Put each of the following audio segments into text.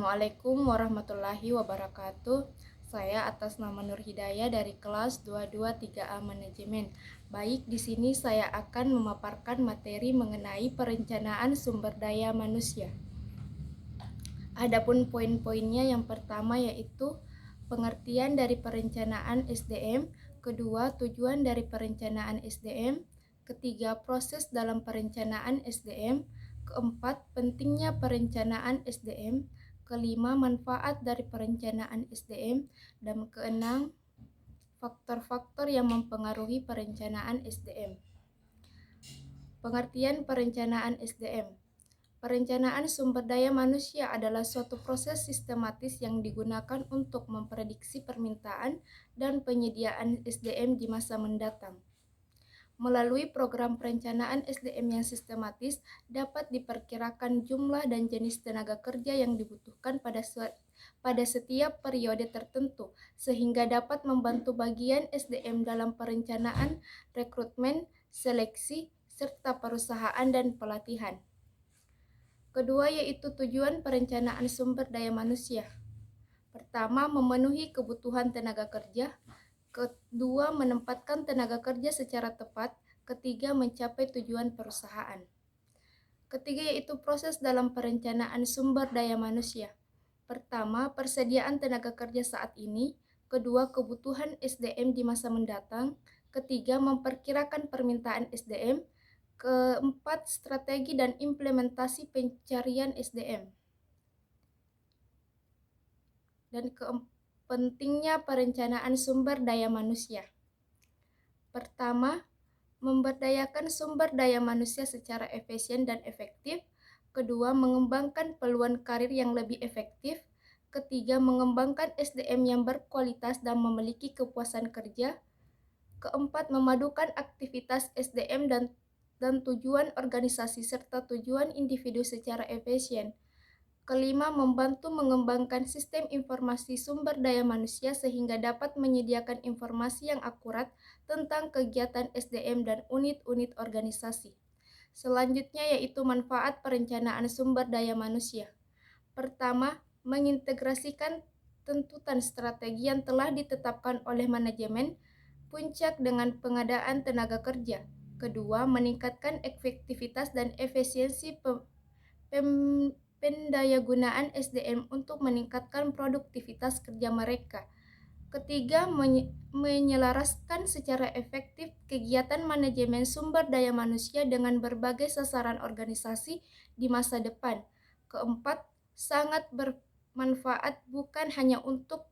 Assalamualaikum warahmatullahi wabarakatuh. Saya atas nama Nur Hidayah dari kelas 223A Manajemen. Baik, di sini saya akan memaparkan materi mengenai perencanaan sumber daya manusia. Adapun poin-poinnya, yang pertama yaitu pengertian dari perencanaan SDM, kedua tujuan dari perencanaan SDM, ketiga proses dalam perencanaan SDM, keempat pentingnya perencanaan SDM, kelima manfaat dari perencanaan SDM, dan keenam faktor-faktor yang mempengaruhi perencanaan SDM. Pengertian perencanaan SDM. Perencanaan sumber daya manusia adalah suatu proses sistematis yang digunakan untuk memprediksi permintaan dan penyediaan SDM di masa mendatang. Melalui program perencanaan SDM yang sistematis, dapat diperkirakan jumlah dan jenis tenaga kerja yang dibutuhkan pada setiap periode tertentu, sehingga dapat membantu bagian SDM dalam perencanaan, rekrutmen, seleksi, serta perusahaan dan pelatihan. Kedua yaitu tujuan perencanaan sumber daya manusia. Pertama, memenuhi kebutuhan tenaga kerja. Kedua, menempatkan tenaga kerja secara tepat. Ketiga, mencapai tujuan perusahaan. Ketiga yaitu proses dalam perencanaan sumber daya manusia. Pertama, persediaan tenaga kerja saat ini. Kedua, kebutuhan SDM di masa mendatang. Ketiga, memperkirakan permintaan SDM. Keempat, strategi dan implementasi pencarian SDM. Dan pentingnya perencanaan sumber daya manusia. Pertama, memberdayakan sumber daya manusia secara efisien dan efektif. Kedua, mengembangkan peluang karir yang lebih efektif. Ketiga, mengembangkan SDM yang berkualitas dan memiliki kepuasan kerja. Keempat, memadukan aktivitas SDM dan tujuan organisasi serta tujuan individu secara efisien. Kelima, membantu mengembangkan sistem informasi sumber daya manusia sehingga dapat menyediakan informasi yang akurat tentang kegiatan SDM dan unit-unit organisasi. Selanjutnya yaitu manfaat perencanaan sumber daya manusia. Pertama, mengintegrasikan tuntutan strategi yang telah ditetapkan oleh manajemen puncak dengan pengadaan tenaga kerja. Kedua, meningkatkan efektivitas dan efisiensi pendayagunaan SDM untuk meningkatkan produktivitas kerja mereka. Ketiga, menyelaraskan secara efektif kegiatan manajemen sumber daya manusia dengan berbagai sasaran organisasi di masa depan. Keempat, sangat bermanfaat bukan hanya untuk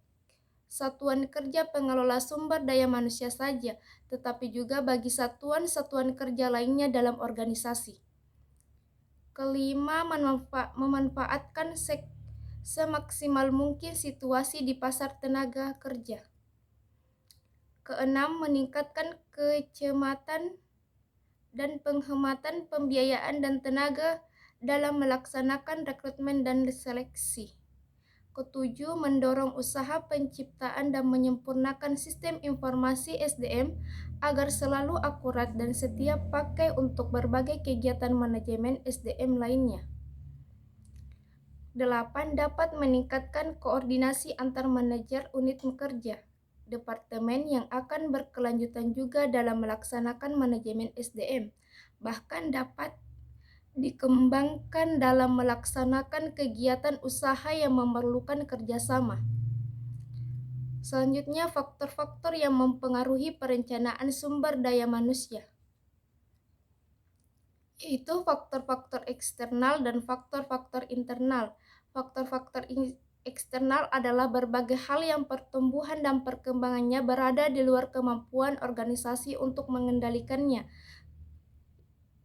satuan kerja pengelola sumber daya manusia saja, tetapi juga bagi satuan-satuan kerja lainnya dalam organisasi. Kelima, memanfaatkan semaksimal mungkin situasi di pasar tenaga kerja. Keenam, meningkatkan kecermatan dan penghematan pembiayaan dan tenaga dalam melaksanakan rekrutmen dan seleksi. Ketujuh, mendorong usaha penciptaan dan menyempurnakan sistem informasi SDM agar selalu akurat dan setiap pakai untuk berbagai kegiatan manajemen SDM lainnya. 8. Dapat meningkatkan koordinasi antar manajer unit kerja, departemen yang akan berkelanjutan juga dalam melaksanakan manajemen SDM, bahkan dapat dikembangkan dalam melaksanakan kegiatan usaha yang memerlukan kerjasama. Selanjutnya, faktor-faktor yang mempengaruhi perencanaan sumber daya manusia, yaitu faktor-faktor eksternal dan faktor-faktor internal. Faktor-faktor eksternal adalah berbagai hal yang pertumbuhan dan perkembangannya berada di luar kemampuan organisasi untuk mengendalikannya.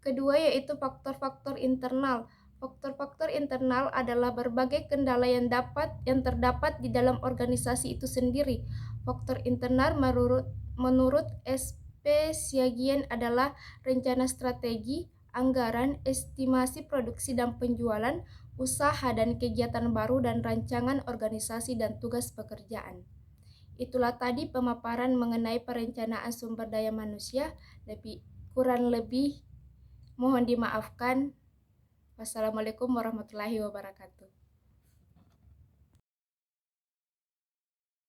Kedua yaitu faktor-faktor internal. Faktor-faktor internal adalah berbagai kendala yang terdapat di dalam organisasi itu sendiri. Faktor internal menurut SP Siagian adalah rencana strategi, anggaran, estimasi produksi dan penjualan, usaha dan kegiatan baru dan rancangan organisasi dan tugas pekerjaan. Itulah tadi pemaparan mengenai perencanaan sumber daya manusia. Kurang lebih mohon dimaafkan. Wassalamualaikum warahmatullahi wabarakatuh.